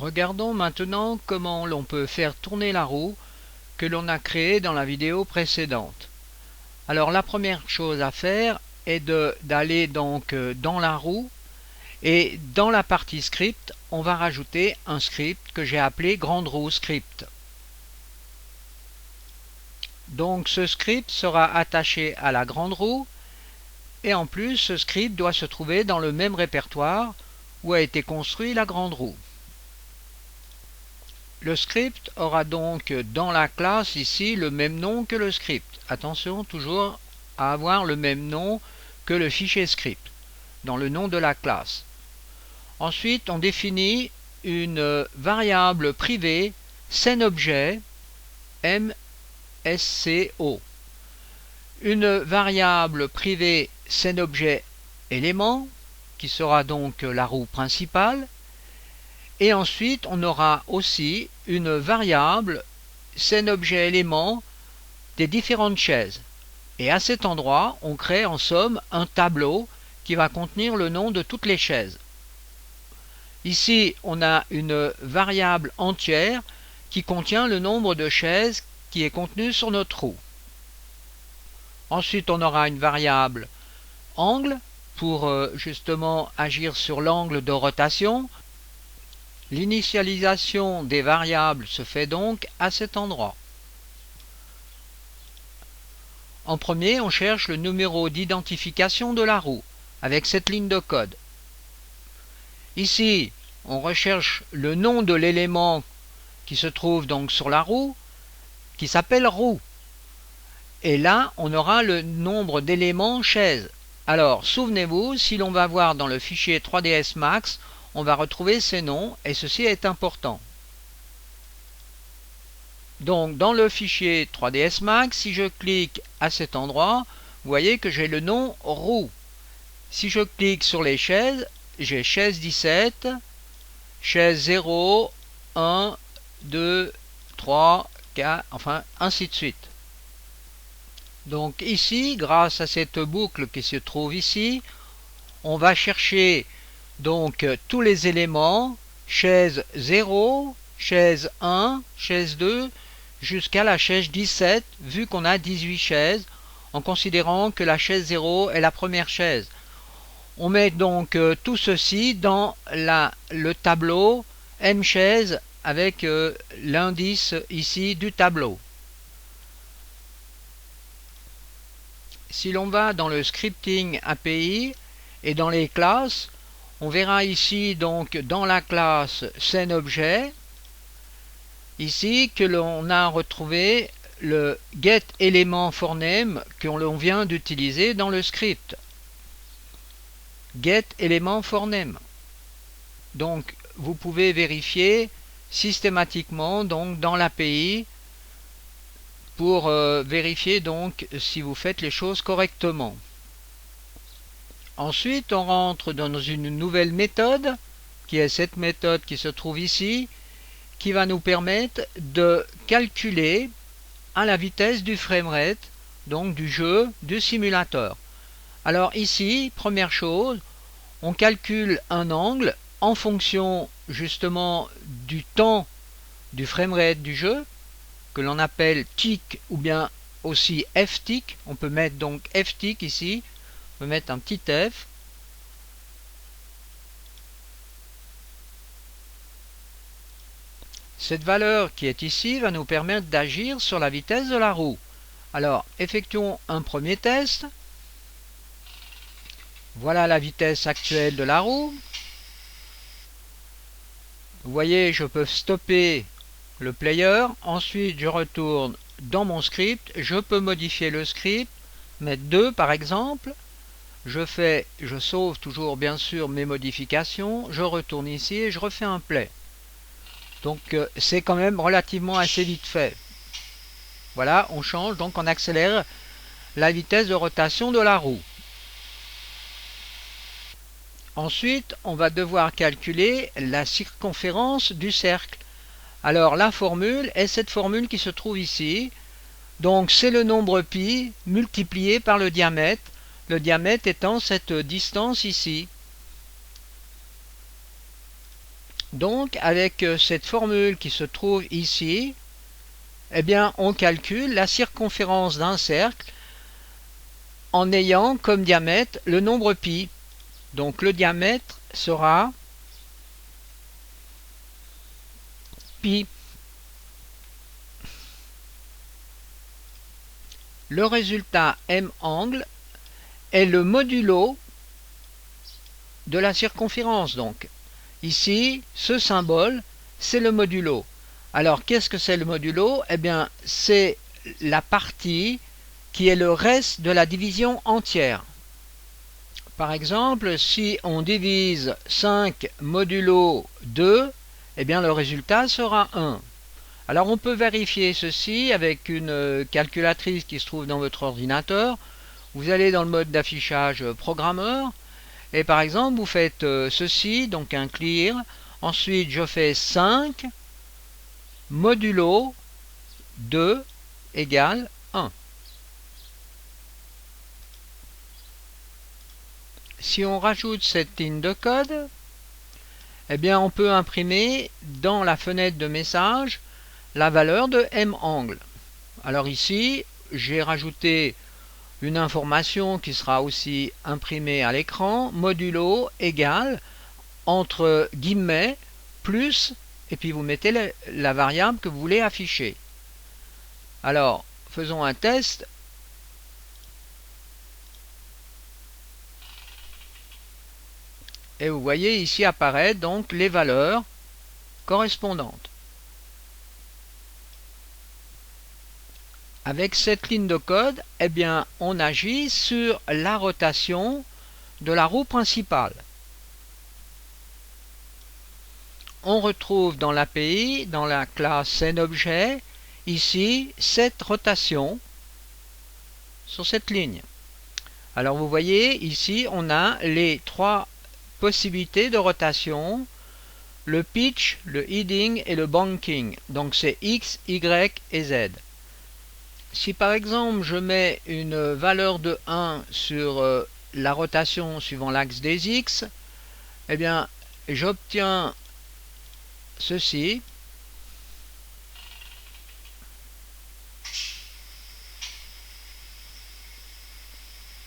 Regardons maintenant comment l'on peut faire tourner la roue que l'on a créée dans la vidéo précédente. Alors la première chose à faire est d'aller donc dans la roue et dans la partie script, on va rajouter un script que j'ai appelé Grande Roue Script. Donc ce script sera attaché à la grande roue et en plus ce script doit se trouver dans le même répertoire où a été construit la grande roue. Le script aura donc dans la classe ici le même nom que le script. Attention toujours à avoir le même nom que le fichier script dans le nom de la classe. Ensuite, on définit une variable privée scèneObjet MSCO. Une variable privée scèneObjet élément qui sera donc la roue principale. Et ensuite, on aura aussi une variable scèneObjet élément des différentes chaises. Et à cet endroit, on crée en somme un tableau qui va contenir le nom de toutes les chaises. Ici, on a une variable entière qui contient le nombre de chaises qui est contenu sur notre roue. Ensuite, on aura une variable angle pour justement agir sur l'angle de rotation. L'initialisation des variables se fait donc à cet endroit. En premier, on cherche le numéro d'identification de la roue avec cette ligne de code. Ici, on recherche le nom de l'élément qui se trouve donc sur la roue, qui s'appelle roue. Et là, on aura le nombre d'éléments chaises. Alors, souvenez-vous, si l'on va voir dans le fichier 3ds Max, on va retrouver ces noms et ceci est important. Donc dans le fichier 3ds Max, si je clique à cet endroit, vous voyez que j'ai le nom roue. Si je clique sur les chaises, j'ai chaise 17, chaise 0, 1, 2, 3, 4, enfin ainsi de suite. Donc ici, grâce à cette boucle qui se trouve ici, on va chercher donc tous les éléments, chaise 0, chaise 1, chaise 2, jusqu'à la chaise 17, vu qu'on a 18 chaises, en considérant que la chaise 0 est la première chaise. On met donc tout ceci dans le tableau mchaise avec l'indice ici du tableau. Si l'on va dans le scripting API et dans les classes, on verra ici donc dans la classe scèneObjet ici que l'on a retrouvé le getElementForName que l'on vient d'utiliser dans le script. getElementForName. Donc vous pouvez vérifier systématiquement donc dans l'API pour vérifier donc si vous faites les choses correctement. Ensuite, on rentre dans une nouvelle méthode, qui est cette méthode qui se trouve ici, qui va nous permettre de calculer à la vitesse du framerate, donc du jeu, du simulateur. Alors ici, première chose, on calcule un angle en fonction justement du temps du framerate du jeu, que l'on appelle tick ou bien aussi ftick. On peut mettre donc ftick ici. On peut mettre un petit f. Cette valeur qui est ici va nous permettre d'agir sur la vitesse de la roue. Alors, effectuons un premier test. Voilà la vitesse actuelle de la roue. Vous voyez, je peux stopper le player. Ensuite, je retourne dans mon script. Je peux modifier le script, mettre 2 par exemple. Je sauve toujours bien sûr mes modifications, je retourne ici et je refais un play. Donc c'est quand même relativement assez vite fait. Voilà, on change, donc on accélère la vitesse de rotation de la roue. Ensuite, on va devoir calculer la circonférence du cercle. Alors la formule est cette formule qui se trouve ici. Donc c'est le nombre pi multiplié par le diamètre étant cette distance ici. Donc avec cette formule qui se trouve ici, eh bien on calcule la circonférence d'un cercle en ayant comme diamètre le nombre pi. Donc le diamètre sera pi. Le résultat m angle est le modulo de la circonférence. Donc ici, ce symbole, c'est le modulo. Alors qu'est-ce que c'est le modulo? Eh bien, c'est la partie qui est le reste de la division entière. Par exemple, si on divise 5 modulo 2, eh bien le résultat sera 1. Alors on peut vérifier ceci avec une calculatrice qui se trouve dans votre ordinateur. Vous allez dans le mode d'affichage programmeur et par exemple vous faites ceci, donc un clear. Ensuite je fais 5 modulo 2 égale 1. Si on rajoute cette ligne de code, eh bien on peut imprimer dans la fenêtre de message la valeur de m angle. Alors ici, j'ai rajouté une information qui sera aussi imprimée à l'écran, modulo égale entre guillemets plus, et puis vous mettez la variable que vous voulez afficher. Alors, faisons un test. Et vous voyez ici apparaître donc les valeurs correspondantes. Avec cette ligne de code, eh bien, on agit sur la rotation de la roue principale. On retrouve dans l'API, dans la classe SendObjet, ici, cette rotation sur cette ligne. Alors vous voyez, ici, on a les trois possibilités de rotation, le pitch, le heading et le banking. Donc c'est X, Y et Z. Si par exemple je mets une valeur de 1 sur la rotation suivant l'axe des X, eh bien j'obtiens ceci.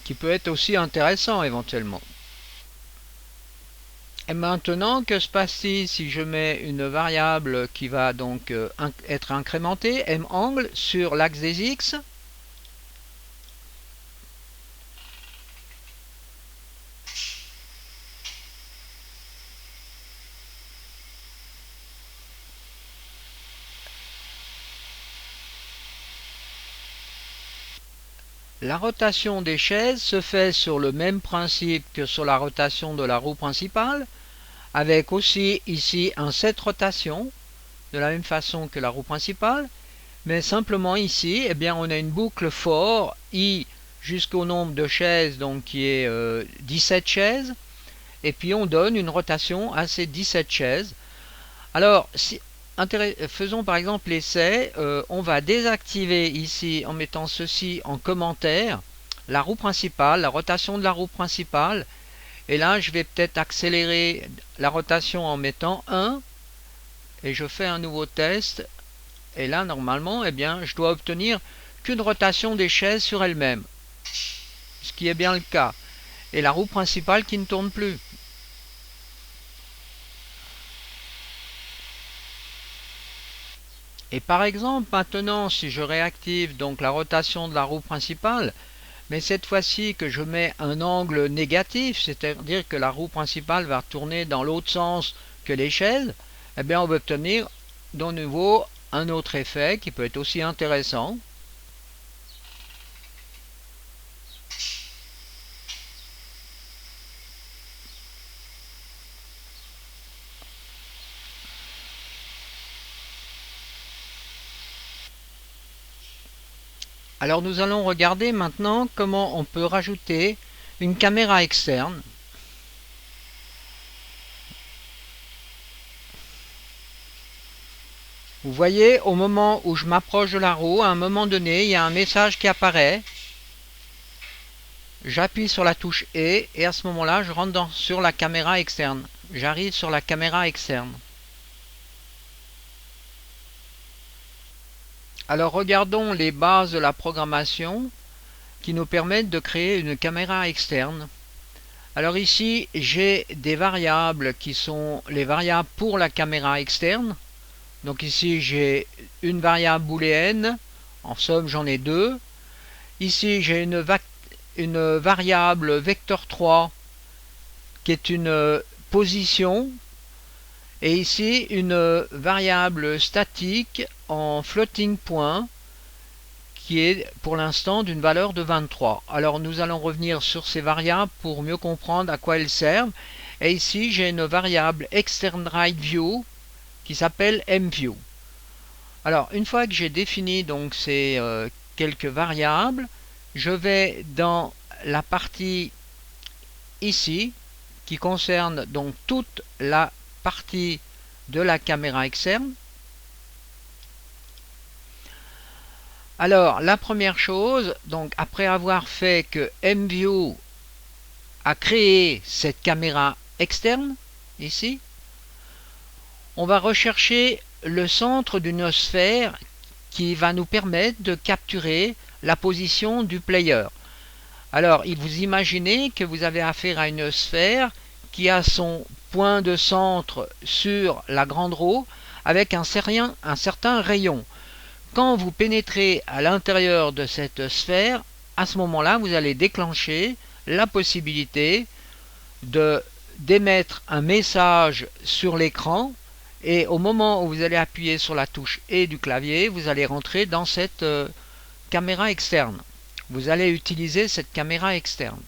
Qui peut être aussi intéressant éventuellement. Et maintenant, que se passe-t-il si je mets une variable qui va donc être incrémentée, m angle, sur l'axe des X? La rotation des chaises se fait sur le même principe que sur la rotation de la roue principale, avec aussi ici un set rotation, de la même façon que la roue principale, mais simplement ici, eh bien, on a une boucle for i jusqu'au nombre de chaises, donc qui est 17 chaises, et puis on donne une rotation à ces 17 chaises. Alors, faisons par exemple l'essai, on va désactiver ici en mettant ceci en commentaire, la roue principale, la rotation de la roue principale, et là je vais peut-être accélérer la rotation en mettant 1, et je fais un nouveau test, et là normalement eh bien, je dois obtenir qu'une rotation des chaises sur elle-même, ce qui est bien le cas, et la roue principale qui ne tourne plus. Et par exemple, maintenant, si je réactive donc la rotation de la roue principale, mais cette fois-ci que je mets un angle négatif, c'est-à-dire que la roue principale va tourner dans l'autre sens que l'échelle, eh bien on va obtenir de nouveau un autre effet qui peut être aussi intéressant. Alors nous allons regarder maintenant comment on peut rajouter une caméra externe. Vous voyez, au moment où je m'approche de la roue, à un moment donné, il y a un message qui apparaît. J'appuie sur la touche E et à ce moment-là, je rentre sur la caméra externe. J'arrive sur la caméra externe. Alors regardons les bases de la programmation qui nous permettent de créer une caméra externe. Alors ici, j'ai des variables qui sont les variables pour la caméra externe. Donc ici, j'ai une variable booléenne. En somme, j'en ai deux. Ici, j'ai une variable vector3 qui est une position. Et ici, une variable statique en floating point qui est pour l'instant d'une valeur de 23. Alors nous allons revenir sur ces variables pour mieux comprendre à quoi elles servent. Et ici j'ai une variable externWriteView qui s'appelle mView. Alors une fois que j'ai défini donc ces quelques variables, je vais dans la partie ici qui concerne donc toute la partie de la caméra externe. Alors, la première chose, donc après avoir fait que mView a créé cette caméra externe, ici, on va rechercher le centre d'une sphère qui va nous permettre de capturer la position du player. Alors, vous imaginez que vous avez affaire à une sphère qui a son point de centre sur la grande roue avec un certain rayon. Quand vous pénétrez à l'intérieur de cette sphère, à ce moment-là, vous allez déclencher la possibilité d'émettre un message sur l'écran et au moment où vous allez appuyer sur la touche E du clavier, vous allez rentrer dans cette caméra externe. Vous allez utiliser cette caméra externe.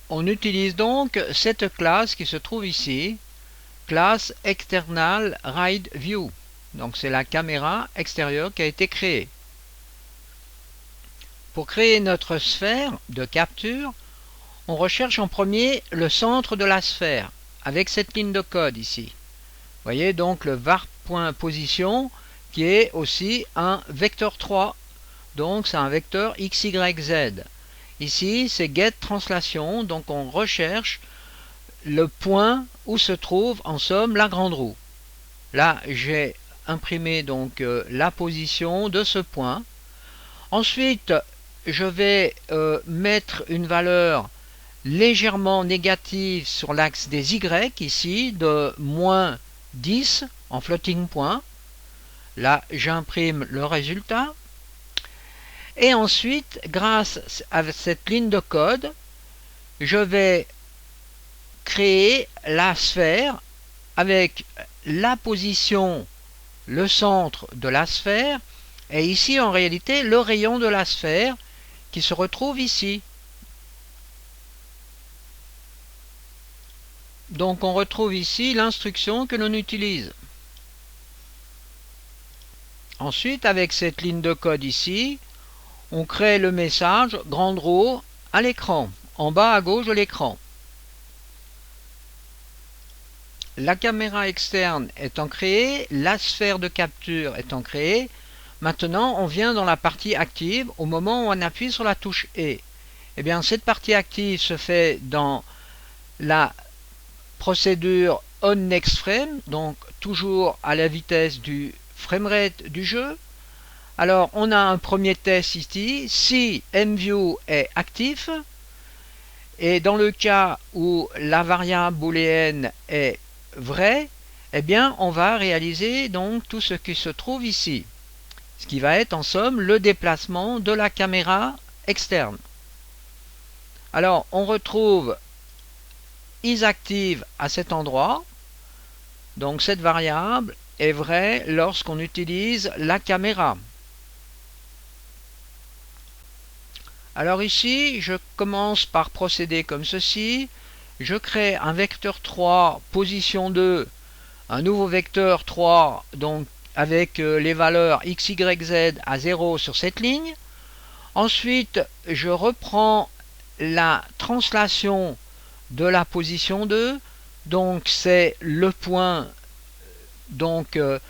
On utilise donc cette classe qui se trouve ici, classe External Ride View. Donc c'est la caméra extérieure qui a été créée. Pour créer notre sphère de capture, on recherche en premier le centre de la sphère avec cette ligne de code ici. Vous voyez donc le var.position qui est aussi un vecteur 3. Donc c'est un vecteur x, y, z. Ici c'est getTranslation, donc on recherche le point où se trouve en somme la grande roue. Là j'ai imprimer donc la position de ce point. Ensuite, je vais mettre une valeur légèrement négative sur l'axe des Y, ici, de moins 10 en floating point. Là, j'imprime le résultat. Et ensuite, grâce à cette ligne de code, je vais créer la sphère avec la position, le centre de la sphère, et ici en réalité le rayon de la sphère qui se retrouve ici. Donc on retrouve ici l'instruction que l'on utilise. Ensuite, avec cette ligne de code ici, on crée le message grande roue à l'écran, en bas à gauche de l'écran. La caméra externe étant créée, la sphère de capture étant créée, maintenant on vient dans la partie active au moment où on appuie sur la touche E. Eh bien cette partie active se fait dans la procédure onNextFrame, donc toujours à la vitesse du framerate du jeu. Alors on a un premier test ici, si mView est actif, et dans le cas où la variable booléenne est vrai, eh bien on va réaliser donc tout ce qui se trouve ici, ce qui va être en somme le déplacement de la caméra externe. Alors on retrouve isActive à cet endroit, donc cette variable est vraie lorsqu'on utilise la caméra. Alors ici je commence par procéder comme ceci. Je crée un vecteur 3 position 2, un nouveau vecteur 3 donc avec les valeurs x, y, z à 0 sur cette ligne. Ensuite je reprends la translation de la position 2, donc c'est le point de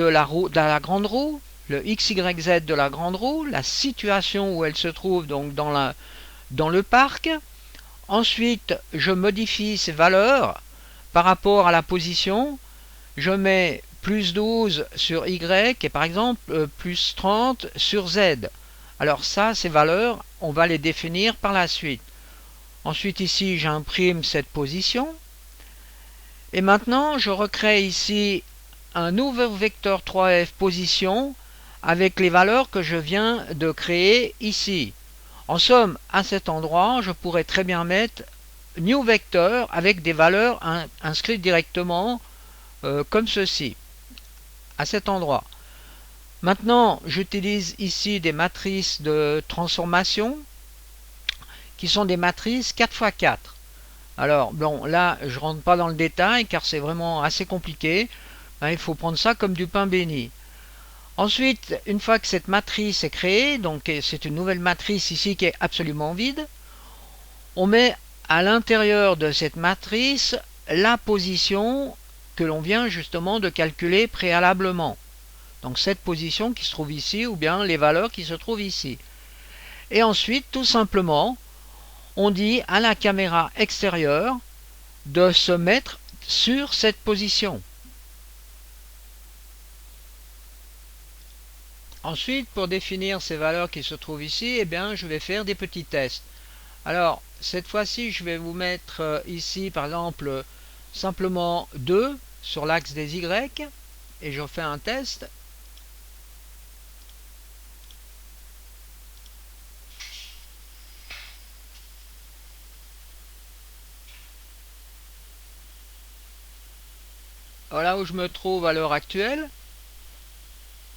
la grande roue, le x, y, z de la grande roue, la situation où elle se trouve donc dans le parc. Ensuite, je modifie ces valeurs par rapport à la position. Je mets plus 12 sur Y et par exemple plus 30 sur Z. Alors ça, ces valeurs, on va les définir par la suite. Ensuite ici, j'imprime cette position. Et maintenant, je recrée ici un nouveau vecteur 3F position avec les valeurs que je viens de créer ici. En somme, à cet endroit, je pourrais très bien mettre new vector avec des valeurs inscrites directement comme ceci, à cet endroit. Maintenant, j'utilise ici des matrices de transformation qui sont des matrices 4x4. Alors, bon, là, je ne rentre pas dans le détail car c'est vraiment assez compliqué. Il faut prendre ça comme du pain béni. Ensuite, une fois que cette matrice est créée, donc c'est une nouvelle matrice ici qui est absolument vide, on met à l'intérieur de cette matrice la position que l'on vient justement de calculer préalablement. Donc cette position qui se trouve ici ou bien les valeurs qui se trouvent ici. Et ensuite, tout simplement, on dit à la caméra extérieure de se mettre sur cette position. Ensuite, pour définir ces valeurs qui se trouvent ici, eh bien, je vais faire des petits tests. Alors, cette fois-ci, je vais vous mettre ici, par exemple, simplement 2 sur l'axe des Y, et je fais un test. Voilà où je me trouve à l'heure actuelle.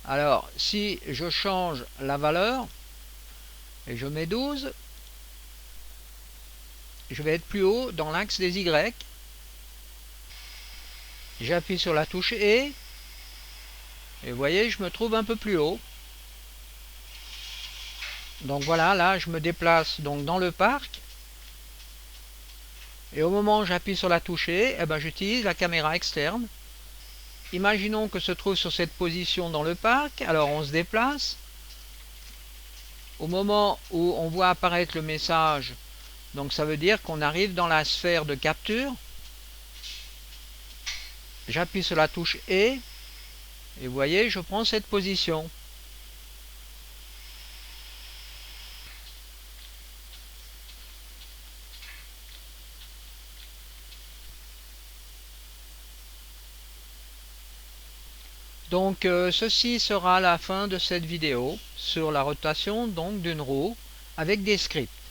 Alors, si je change la valeur, et je mets 12, je vais être plus haut dans l'axe des Y. J'appuie sur la touche et vous voyez, je me trouve un peu plus haut. Donc voilà, là, je me déplace donc dans le parc. Et au moment où j'appuie sur la touche et, j'utilise la caméra externe. Imaginons que se trouve sur cette position dans le parc. Alors on se déplace. Au moment où on voit apparaître le message, donc ça veut dire qu'on arrive dans la sphère de capture. J'appuie sur la touche et vous voyez, je prends cette position. Donc ceci sera la fin de cette vidéo sur la rotation donc d'une roue avec des scripts.